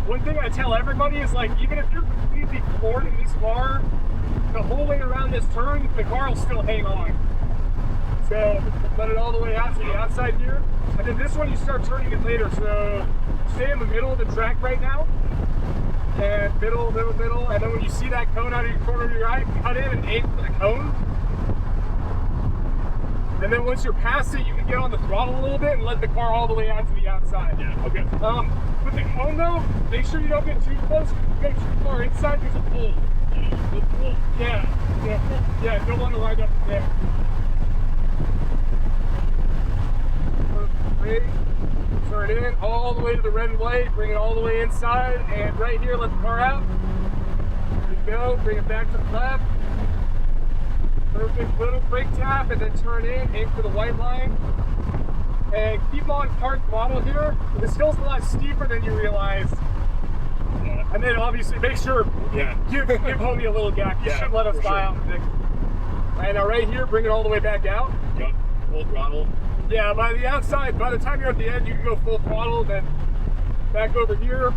one thing I tell everybody is like, even if you're completely floored in this car, the whole way around this turn, the car will still hang on. So let it all the way out to the outside here. And then this one, you start turning it later. So stay in the middle of the track right now. And middle. And then when you see that cone out of your corner of your eye, cut in and aim for the cone. And then once you're past it, you can get on the throttle a little bit and let the car all the way out to the outside. Yeah, okay. With the cone though, make sure you don't get too close. If you go too far inside, there's a hole. Yeah, don't want to line up there. Great. Turn in all the way to the red and white, bring it all the way inside, and right here, let the car out. There you go, bring it back to the left. Perfect little brake tap, and then turn in, aim for the white line. And keep on park throttle here. This hill's a lot steeper than you realize. Yeah. And then obviously make sure, give homie a little gap. You should let us fly out. And now right here, bring it all the way back out. Yep, full throttle. Yeah, by the outside, by the time you're at the end, you can go full throttle, then back over here,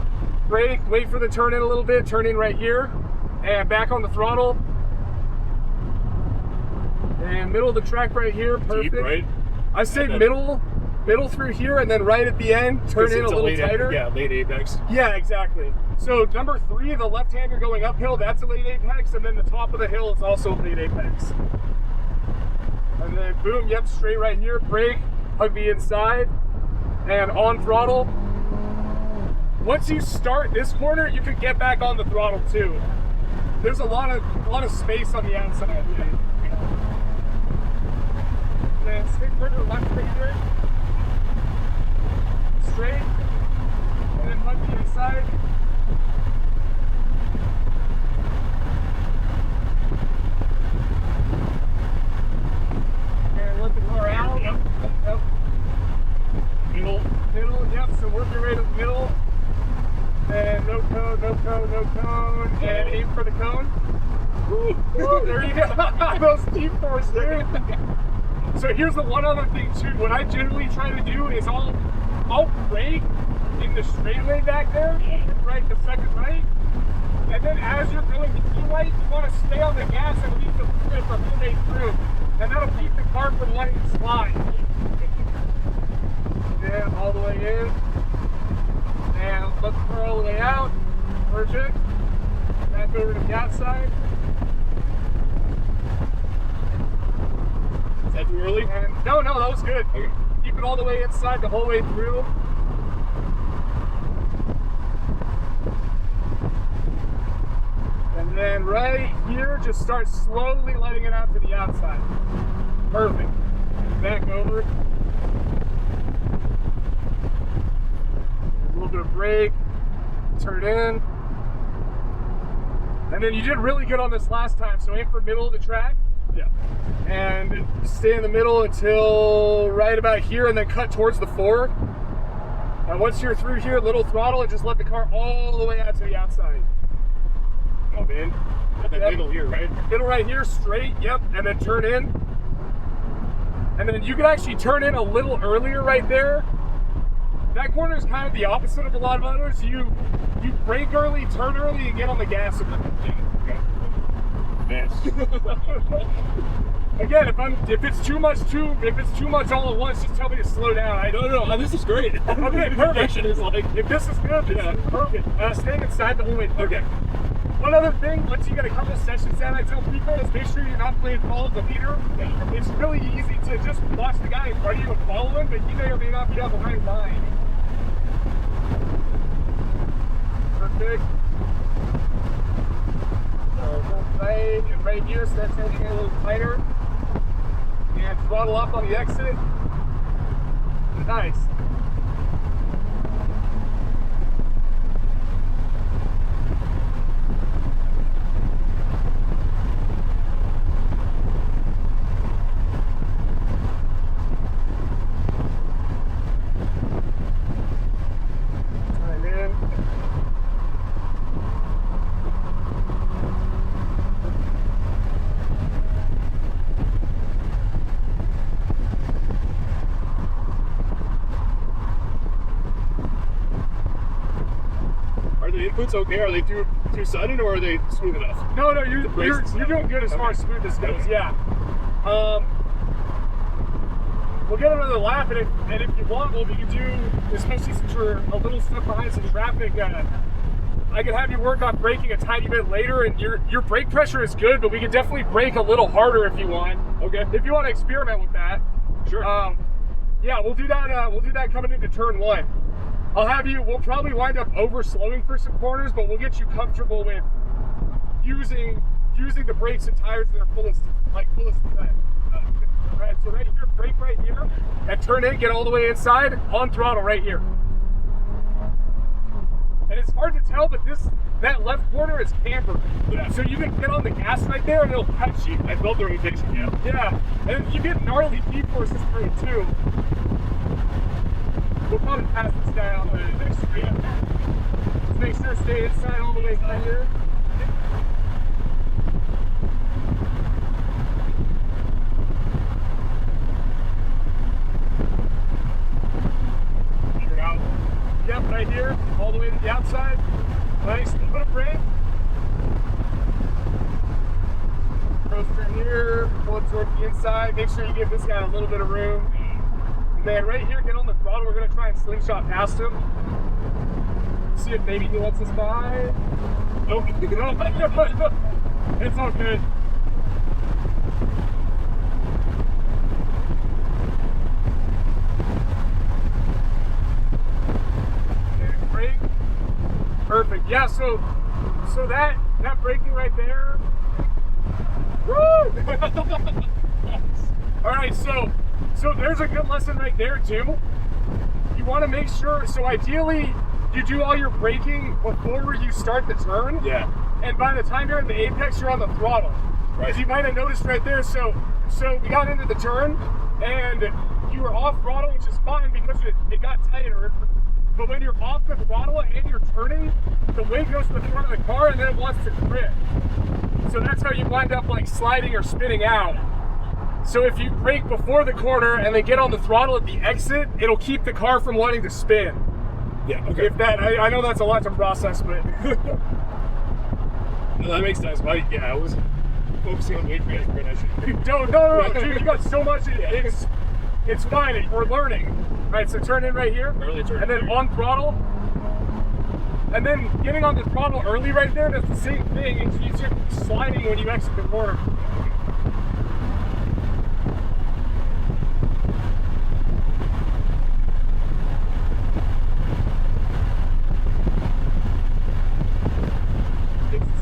brake, wait for the turn in a little bit, turn in right here, and back on the throttle. And middle of the track right here, perfect. Deep, right? I say middle through here, and then right at the end, turn in a little tighter. Yeah, late apex. Yeah, exactly. So number 3, the left-hander going uphill, that's a late apex, and then the top of the hill is also a late apex. And then boom, yep, straight right here, brake, hug the inside, and on throttle. Once you start this corner, you can get back on the throttle too. There's a lot of space on the outside. And then stick to the left finger, straight, and then hug the inside. Let the car out. Yep. Middle, yep. So work your way to the middle. And no cone, and aim for the cone. Ooh, there you go. Those deep force, dude. So here's the one other thing too. What I generally try to do is I'll brake in the straightaway back there, right, the second right. And then as you're going to the right, you want to stay on the gas and leave the foot the whole way through. And that'll keep the car from letting it slide. Yeah, all the way in. And let the car all the way out. Perfect. Back over to the outside. Is that too early? And no, that was good. Okay. Keep it all the way inside the whole way through. And then right here, just start slowly letting it out to the outside. Perfect. Back over. A little bit of brake. Turn in. And then you did really good on this last time, so aim for middle of the track. Yeah. And stay in the middle until right about here, and then cut towards the 4. And once you're through here, little throttle, and just let the car all the way out to the outside. Oh man, that middle here, right? Middle right here, straight, yep, and then turn in. And then you can actually turn in a little earlier right there. That corner is kind of the opposite of a lot of others. You brake early, turn early, and get on the gas a little. Okay. Man. Again, if it's too much all at once, just tell me to slow down. No, this is great. Okay, perfect. Is like, if this is good, this is perfect. Staying inside the whole way. Okay. One other thing, once you get a couple sessions in, I tell people is make sure you're not playing follow the leader. Yeah. It's really easy to just watch the guy in front of you and follow him, but he may or may not be on the right line. Perfect. So hold tight, and right here, start taking it a little tighter. And throttle up on the exit. Nice. the inputs okay? Are they too sudden or are they smooth enough? No, you're doing good as far as smoothness goes. Yeah. We'll get another lap, and if you want, what we can do, especially since you're a little stuck behind some traffic, I could have you work on braking a tiny bit later, and your brake pressure is good, but we could definitely brake a little harder if you want. Okay. If you want to experiment with that. Sure. Yeah, we'll do that. We'll do that coming into turn 1. We'll probably wind up over slowing for some corners, but we'll get you comfortable with using the brakes and tires to their fullest effect. Right, so right here, brake right here, and turn in, get all the way inside, on throttle right here. And it's hard to tell, but that left corner is cambered. Yeah. So you can get on the gas right there and it'll catch you. I felt the rotation, yeah. Yeah, and you get gnarly G-forces through it too. We'll probably pass this guy on the next street. Just make sure to stay inside all the way through here. Yep, right here, all the way to the outside. Nice, little bit of brake. Approach turn here, pull it towards the inside. Make sure you give this guy a little bit of room. And then right here, get on the throttle. We're gonna try and slingshot past him. See if maybe he lets us by. Nope. It's all good. Perfect. Yeah, so that braking right there. Woo! All right, so there's a good lesson right there too. You want to make sure, so ideally you do all your braking before you start the turn. Yeah. And by the time you're in the apex, you're on the throttle. Right. As you might have noticed right there, so we got into the turn and you were off throttle, which is fine because it got tighter. But when you're off the throttle and you're turning, the weight goes to the front of the car and then it wants to grip. So that's how you wind up like sliding or spinning out. So if you brake before the corner and then get on the throttle at the exit, it'll keep the car from wanting to spin. Yeah, okay. If that, I know that's a lot to process, but. No, that makes sense. I was focusing on weight transfer. No, dude, you got so much. It's fine. We're learning. All right, so turn in right here, Early turn, and then on throttle, and then getting on the throttle early right there. That's the same thing. It's easier sliding when you exit the corner.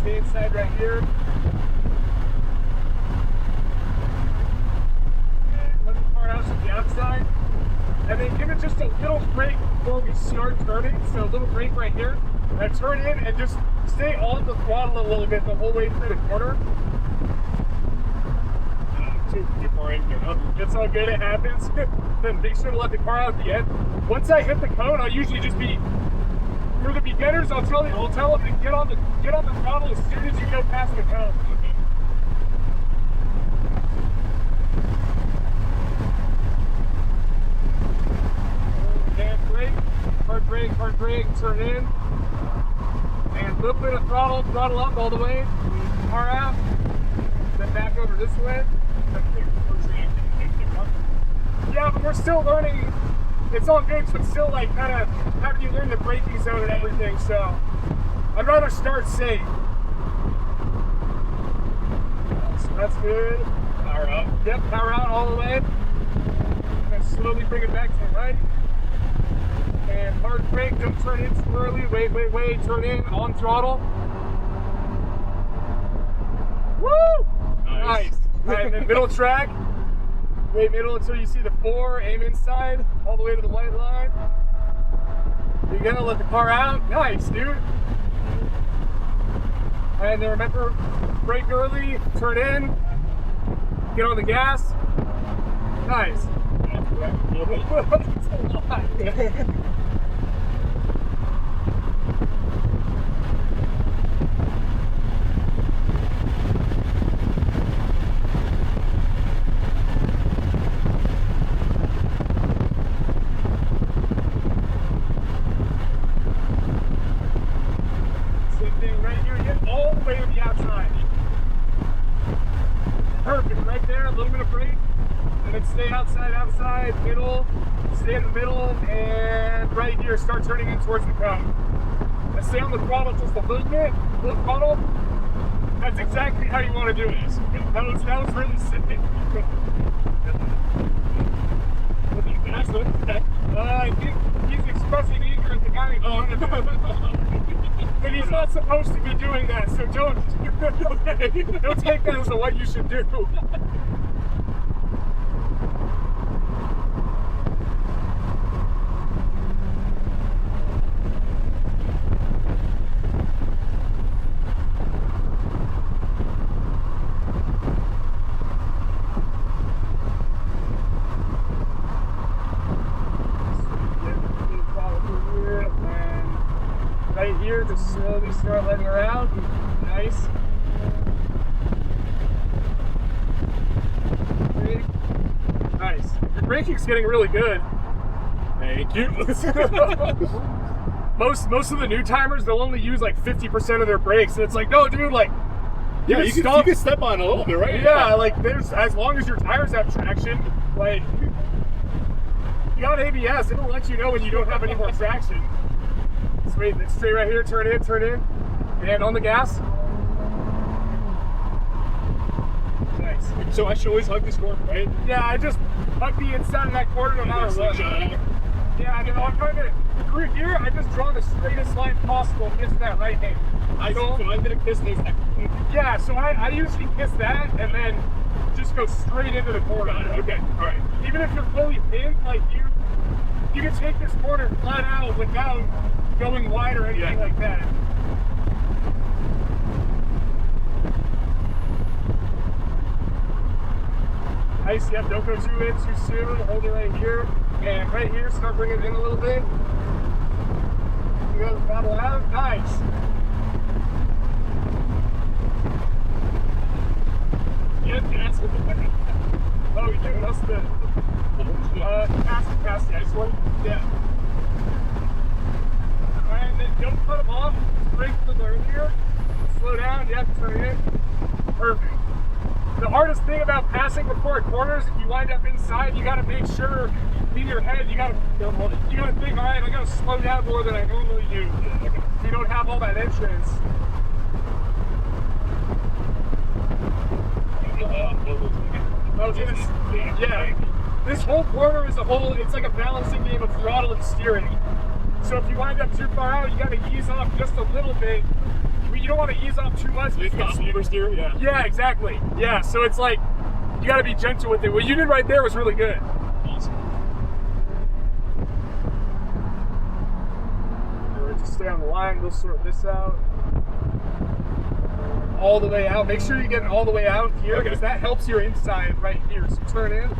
Stay inside right here. Outside, and then give it just a little brake before we start turning. So a little brake right here, and turn in and just stay on the throttle a little bit the whole way through the corner. Too far in here. It's all good, it happens. Then make sure to let the car out at the end. Once I hit the cone, I'll usually just be, for the beginners, I'll tell them to get on the throttle as soon as you go past the cone. Hard brake, turn in, and a little bit of throttle up all the way, car out, then back over this way. Yeah, but we're still learning. It's all good, but still like kind of having you learn the braking zone and everything, so I'd rather start safe. So that's good. Power up. Yep, power out all the way. And slowly bring it back to the right. And hard brake, don't turn in too early. Wait, turn in, on throttle. Woo! Nice. All right, then middle track. Wait middle until you see the 4, aim inside, all the way to the white line. You're gonna let the car out. Nice, dude. And then remember, brake early, turn in, get on the gas. Nice. That's a lot. little bit of brake, and then stay outside, middle, stay in the middle, and right here, start turning in towards the cone. And stay on the throttle just a little bit, full throttle. That's exactly how you want to do this. That was really sick. I think he's expressing eager at the guy in front of him. But he's not supposed to be doing that, so don't take that as what you should do. Right here, just slowly start letting her out. Nice. Brake. Nice. Your braking's getting really good. Thank you. Most of the new timers, they'll only use like 50% of their brakes, and it's like, no, dude, like, Yeah, you can step on a little bit, right? Yeah, like there's, as long as your tires have traction, like, you got ABS, it'll let you know when you don't have any more traction. Sweet, let's stay right here, turn in, and on the gas. Nice. So I should always hug this corner, right? Yeah, I just hug the inside of that corner no matter what. Yeah, I mean, I'm trying to, through here, I just draw the straightest line possible against that right hand. So I'm gonna kiss this. Yeah, so I usually kiss that and then just go straight into the corner. Okay, all right. Even if you're fully pinned, like you can take this corner flat out without going wide or anything like that. Nice, yep, don't go too in too soon. Hold it right here. And right here, start bringing it in a little bit. You go throttle out. Nice. Yeah, gas with the button. Oh, you do? That's the pass the ice one. Yeah. Alright, and then don't cut them off. Brake a little earlier. Slow down. Yep, turn it in. Perfect. The hardest thing about passing before corners, if you wind up inside, you gotta make sure in your head, you gotta think, all right, I gotta slow down more than I normally do. You don't have all that entrance. Yeah. This whole corner is it's like a balancing game of throttle and steering. So if you wind up too far out, you gotta ease off just a little bit. You don't want to ease off too much. It's got oversteer, yeah. Yeah, exactly. Yeah, so it's like, you gotta be gentle with it. What you did right there was really good. Awesome. Just stay on the line, we'll sort this out. All the way out. Make sure you get it all the way out here, because that helps your inside right here. So turn in.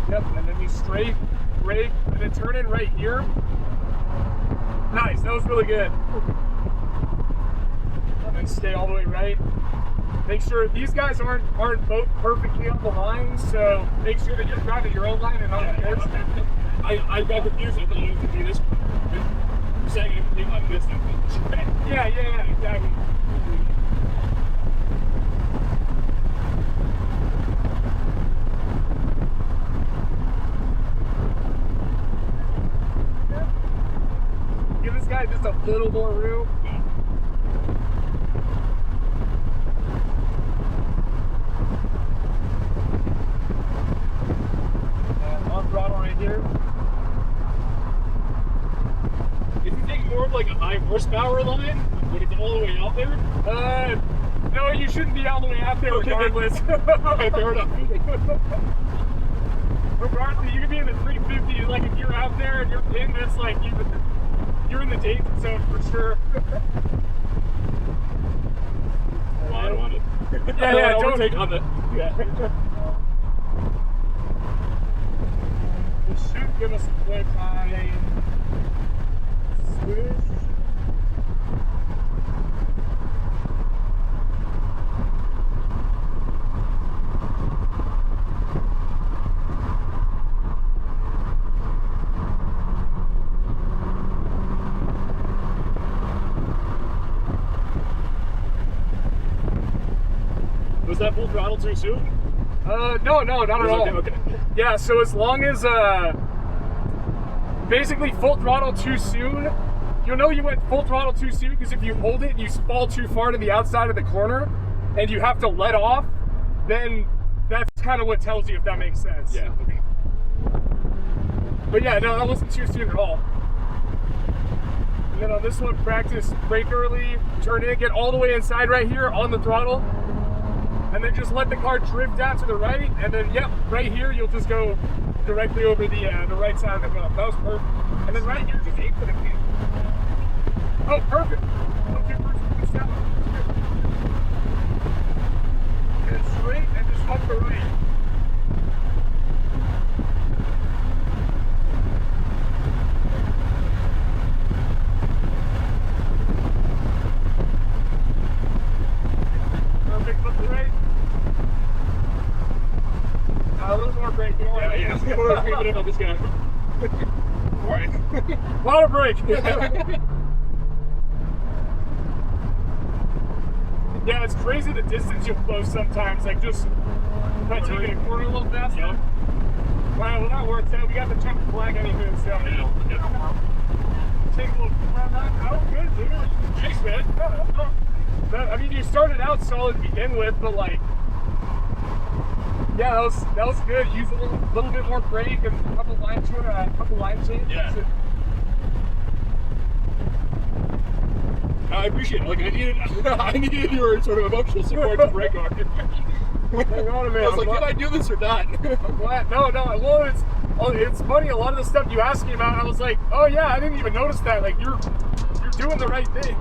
Yep, and then you straight, brake, and then turn in right here. Nice, that was really good. And then stay all the way right. Make sure these guys aren't both perfectly on the line, so make sure that you're driving your own line and not theirs. I got confused. I thought it was going to be this. You're saying you might miss that. Yeah, exactly. Give this guy just a little more room. And on throttle right here. Is he taking more of like a high horsepower line when it's all the way out there? No, you shouldn't be all the way out there regardless. Okay, fair enough. Regardless, you could be in the 350. Like if you're out there and you're pinned, that's like you're in the danger zone for sure. Well, I don't want it. Yeah, don't take on the. Yeah. It should give us a quick high switch. Was that full throttle too soon? No, not at all. Okay. Yeah, so as long as basically full throttle too soon, you'll know you went full throttle too soon because if you hold it and you fall too far to the outside of the corner and you have to let off, then that's kind of what tells you, if that makes sense. Yeah. Okay. But yeah, no, that wasn't too soon at all. And then on this one, practice brake early, turn in, get all the way inside right here on the throttle, and then just let the car drift out to the right, and then, yep, right here, you'll just go directly over the right side of the wheel. That was perfect. And then right here, just aim for the wheel. Oh, perfect. Okay, first, step. And straight, and just up the right. Perfect, up the right. A little more brake. Yeah. We're gonna help this guy. Alright. A lot of brake. Yeah, it's crazy the distance you'll close sometimes. Like just by taking a corner a little faster. Yep. Wow, well that works out. We got the checkered flag anyway, so take a little. Oh, good, dude. Thanks, man. I mean, you started out solid to begin with, but like, yeah, that was good. Use a little bit more brake and a couple line changes. Yeah. I appreciate it. Like I needed your sort of emotional support to break on. Hang on a minute. I was like, can I do this or not? I'm glad. No. Well, it's funny. A lot of the stuff you asked me about, I was like, oh yeah, I didn't even notice that. Like you're doing the right thing.